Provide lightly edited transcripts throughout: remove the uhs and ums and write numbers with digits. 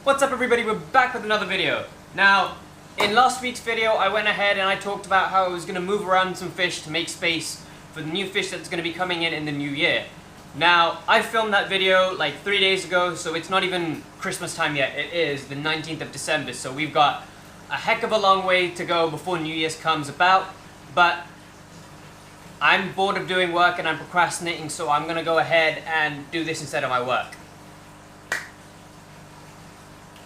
What's up everybody, we're back with another video. Now, in last week's video I went ahead and I talked about how I was going to move around some fish to make space for the new fish that's going to be coming in the new year. Now, I filmed that video like 3 days ago, so it's not even Christmas time yet. It is the 19th of December, so we've got a heck of a long way to go before New Year's comes about, but I'm bored of doing work and I'm procrastinating, so I'm going to go ahead and do this instead of my work.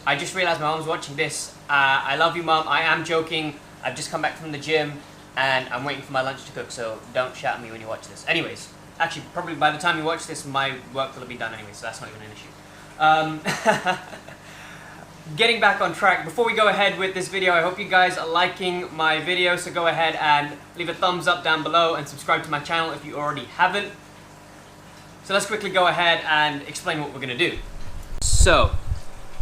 I just realized my mom's watching this. I love you, Mom. I am joking. I've just come back from the gym and I'm waiting for my lunch to cook, so don't shout at me when you watch this. Anyways, actually, probably by the time you watch this, my work will be done anyway, so that's not even an issue. Getting back on track, before we go ahead with this video, I hope you guys are liking my video, so go ahead and leave a thumbs up down below and subscribe to my channel if you already haven't. So let's quickly go ahead and explain what we're going to do. So,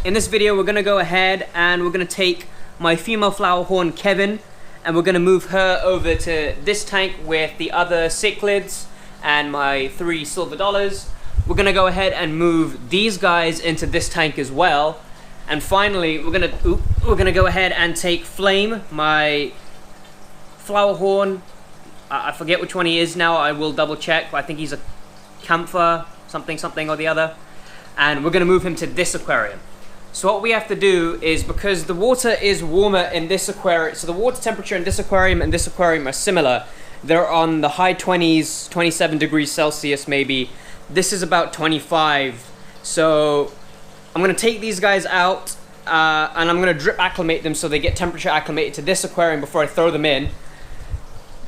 in this video, we're going to go ahead and we're going to take my female flower horn, Kevin, and we're going to move her over to this tank with the other cichlids and my 3 silver dollars. We're going to go ahead and move these guys into this tank as well. And finally, we're going to go ahead and take Flame, my flower horn. I forget which one he is now. I will double check, but I think he's a camphor, something or the other. And we're going to move him to this aquarium. So what we have to do is, because the water is warmer in this aquarium, so the water temperature in this aquarium and this aquarium are similar. They're on the high 20s, 27 degrees Celsius maybe. This is about 25. So I'm going to take these guys out and I'm going to drip acclimate them so they get temperature acclimated to this aquarium before I throw them in.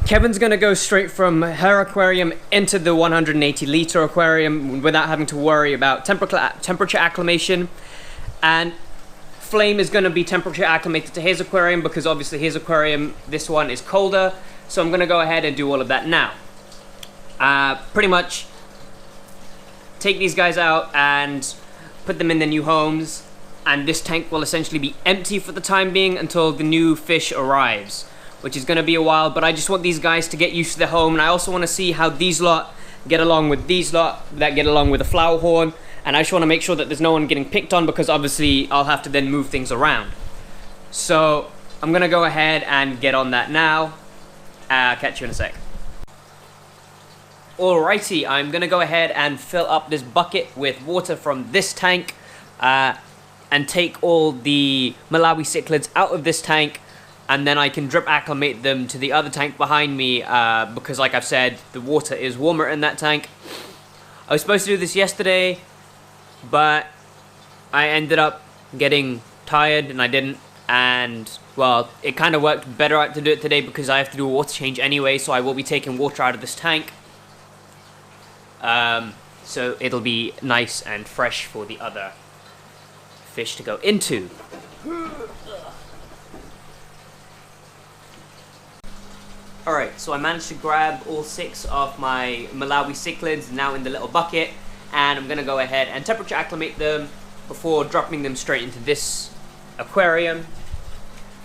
Kevin's going to go straight from her aquarium into the 180 liter aquarium without having to worry about temperature acclimation. And Flame is going to be temperature acclimated to his aquarium because obviously his aquarium, this one, is colder. So I'm going to go ahead and do all of that now. Pretty much take these guys out and put them in their new homes. And this tank will essentially be empty for the time being until the new fish arrives, which is going to be a while. But I just want these guys to get used to their home. And I also want to see how these lot get along with these lot that get along with the flower horn. And I just want to make sure that there's no one getting picked on because obviously I'll have to then move things around. So I'm going to go ahead and get on that now. Catch you in a sec. Alrighty, I'm going to go ahead and fill up this bucket with water from this tank and take all the Malawi cichlids out of this tank, and then I can drip acclimate them to the other tank behind me because, like I've said, the water is warmer in that tank. I was supposed to do this yesterday, but I ended up getting tired and I didn't, and well, it kind of worked better out to do it today because I have to do a water change anyway, so I will be taking water out of this tank. So it'll be nice and fresh for the other fish to go into. Alright, so I managed to grab all 6 of my Malawi cichlids now in the little bucket, and I'm going to go ahead and temperature acclimate them before dropping them straight into this aquarium.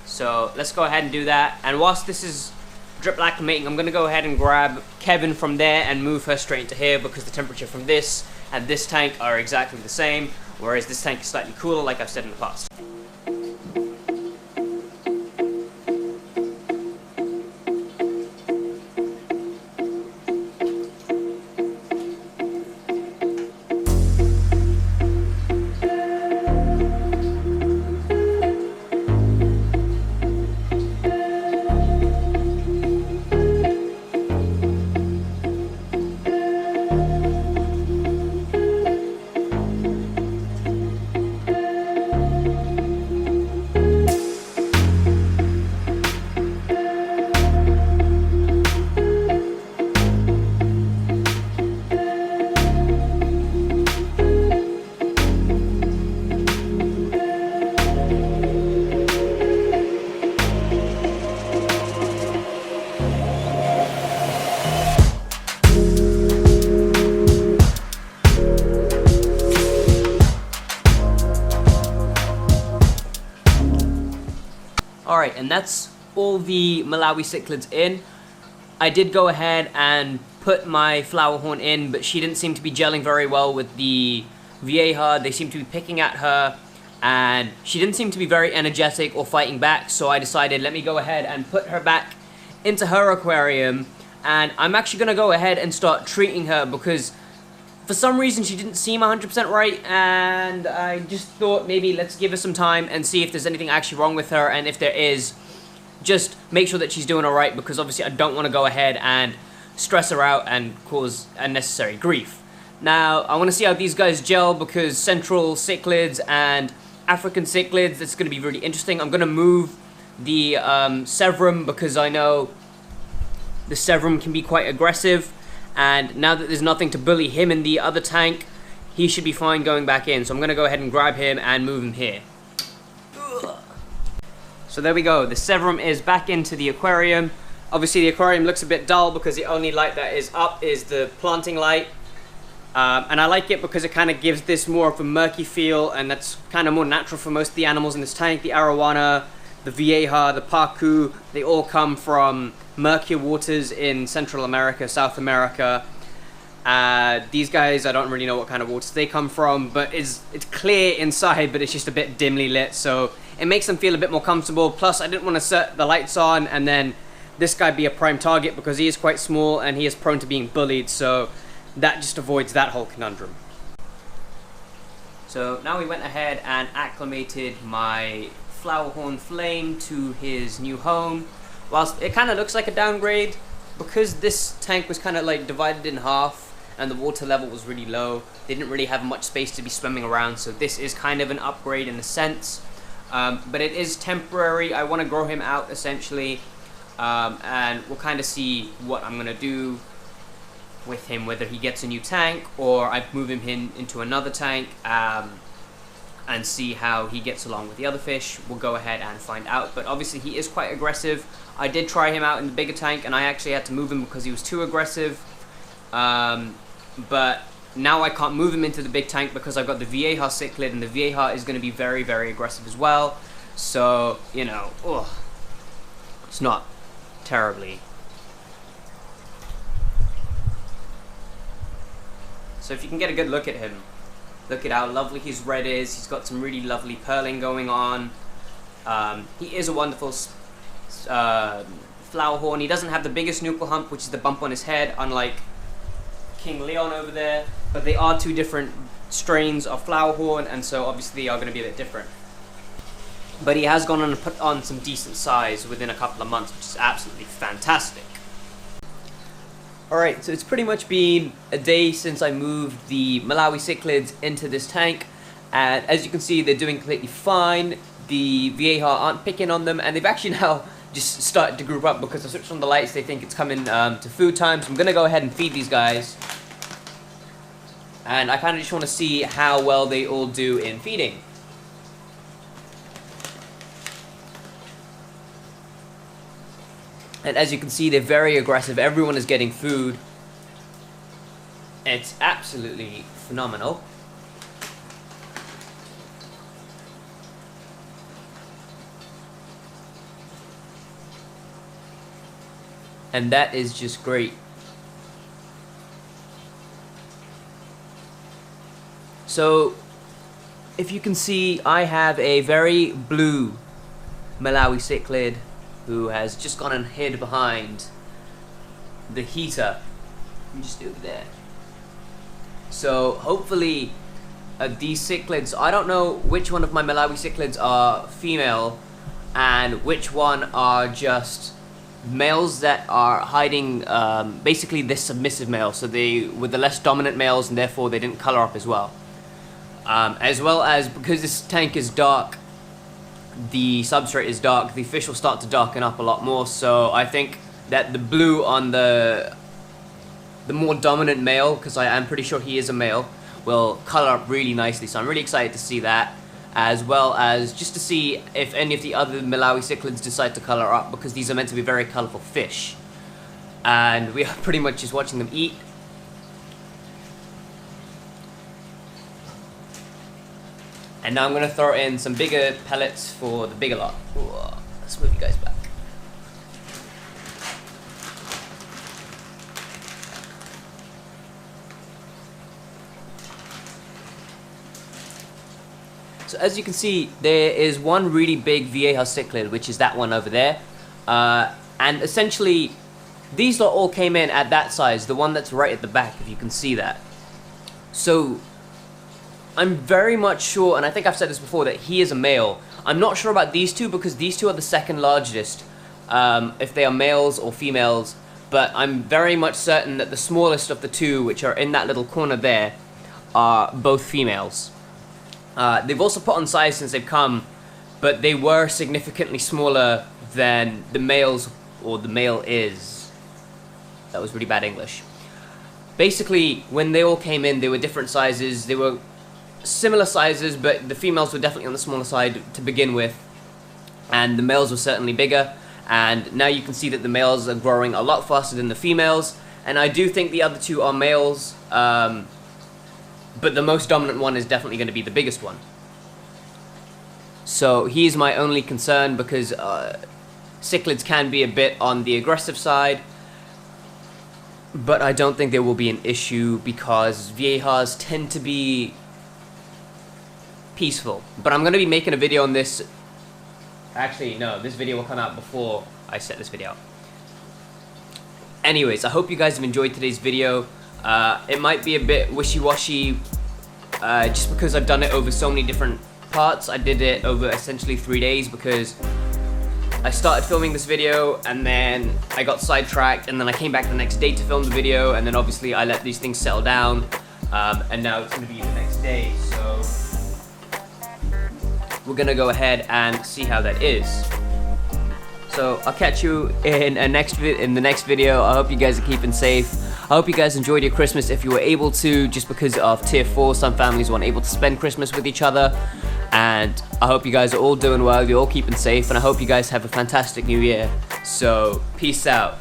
So let's go ahead and do that. And whilst this is drip acclimating, I'm going to go ahead and grab Kevin from there and move her straight into here because the temperature from this and this tank are exactly the same, whereas this tank is slightly cooler, like I've said in the past. Alright, and that's all the Malawi cichlids in. I did go ahead and put my flower horn in, but she didn't seem to be gelling very well with the Vieja. They seem to be picking at her, and she didn't seem to be very energetic or fighting back, so I decided let me go ahead and put her back into her aquarium, and I'm actually going to go ahead and start treating her because for some reason she didn't seem 100% right, and I just thought maybe let's give her some time and see if there's anything actually wrong with her, and if there is, just make sure that she's doing alright, because obviously I don't want to go ahead and stress her out and cause unnecessary grief. Now, I want to see how these guys gel, because central cichlids and African cichlids, it's going to be really interesting. I'm going to move the Severum because I know the Severum can be quite aggressive, and now that there's nothing to bully him in the other tank, he should be fine going back in. So I'm going to go ahead and grab him and move him here. So there we go, the Severum is back into the aquarium. Obviously the aquarium looks a bit dull because the only light that is up is the planting light. And I like it because it kind of gives this more of a murky feel, and that's kind of more natural for most of the animals in this tank. The arowana, the vieja, the pacu, they all come from murkier waters in Central America, South America. These guys, I don't really know what kind of waters they come from, but it's clear inside, but it's just a bit dimly lit, so it makes them feel a bit more comfortable. Plus, I didn't want to set the lights on and then this guy be a prime target because he is quite small and he is prone to being bullied, so that just avoids that whole conundrum. So now we went ahead and acclimated my flowerhorn flame to his new home. Whilst it kind of looks like a downgrade, because this tank was kind of like divided in half and the water level was really low, they didn't really have much space to be swimming around, so this is kind of an upgrade in a sense. But it is temporary. I want to grow him out essentially, and we'll kind of see what I'm going to do with him, whether he gets a new tank or I move him into another tank, and see how he gets along with the other fish. We'll go ahead and find out, but obviously he is quite aggressive. I did try him out in the bigger tank and I actually had to move him because he was too aggressive, but now I can't move him into the big tank because I've got the vieja cichlid, and the vieja is going to be very, very aggressive as well, so, you know, it's not terribly. So if you can get a good look at him, look at how lovely his red is. He's got some really lovely pearling going on. He is a wonderful flowerhorn. He doesn't have the biggest nuchal hump, which is the bump on his head, unlike King Leon over there, but they are two different strains of flowerhorn, and so obviously they are going to be a bit different. But he has gone on and put on some decent size within a couple of months, which is absolutely fantastic. Alright, so it's pretty much been a day since I moved the Malawi cichlids into this tank, and as you can see, they're doing completely fine. The vieja aren't picking on them, and they've actually now just started to group up because I switched on the lights. They think it's coming to food time, so I'm going to go ahead and feed these guys. And I kind of just want to see how well they all do in feeding. And as you can see, they're very aggressive. Everyone is getting food. It's absolutely phenomenal. And that is just great. So, if you can see, I have a very blue Malawi cichlid who has just gone and hid behind the heater. Just over there. So hopefully these cichlids, I don't know which one of my Malawi cichlids are female and which one are just males that are hiding, basically this submissive male, so they were the less dominant males and therefore they didn't color up as well. As well as, because this tank is dark, the substrate is dark, the fish will start to darken up a lot more, so I think that the blue on the more dominant male, because I am pretty sure he is a male, will color up really nicely, so I'm really excited to see that, as well as just to see if any of the other Malawi cichlids decide to color up, because these are meant to be very colorful fish, and we are pretty much just watching them eat. And now I'm going to throw in some bigger pellets for the bigger lot. Ooh, let's move you guys back. So as you can see, there is one really big vieja cichlid, which is that one over there. And essentially, these lot all came in at that size, the one that's right at the back, if you can see that. So, I'm very much sure, and I think I've said this before, that he is a male. I'm not sure about these two, because these two are the second largest, if they are males or females, but I'm very much certain that the smallest of the two, which are in that little corner there, are both females. They've also put on size since they've come, but they were significantly smaller than the males, or the male is. That was really bad English. Basically, when they all came in, they were different sizes. They were similar sizes, but the females were definitely on the smaller side to begin with, and the males were certainly bigger. And now you can see that the males are growing a lot faster than the females, and I do think the other two are males, but the most dominant one is definitely going to be the biggest one. So he's my only concern, because cichlids can be a bit on the aggressive side, but I don't think there will be an issue because viejas tend to be peaceful. But I'm going to be making a video on this. Actually, no, this video will come out before I set this video out. Anyways, I hope you guys have enjoyed today's video. It might be a bit wishy-washy just because I've done it over so many different parts. I did it over essentially 3 days because I started filming this video and then I got sidetracked, and then I came back the next day to film the video, and then obviously I let these things settle down, and now it's going to be the next day, so we're going to go ahead and see how that is. So I'll catch you in the next video. I hope you guys are keeping safe. I hope you guys enjoyed your Christmas if you were able to. Just because of Tier 4, some families weren't able to spend Christmas with each other. And I hope you guys are all doing well, you're all keeping safe, and I hope you guys have a fantastic new year. So, peace out.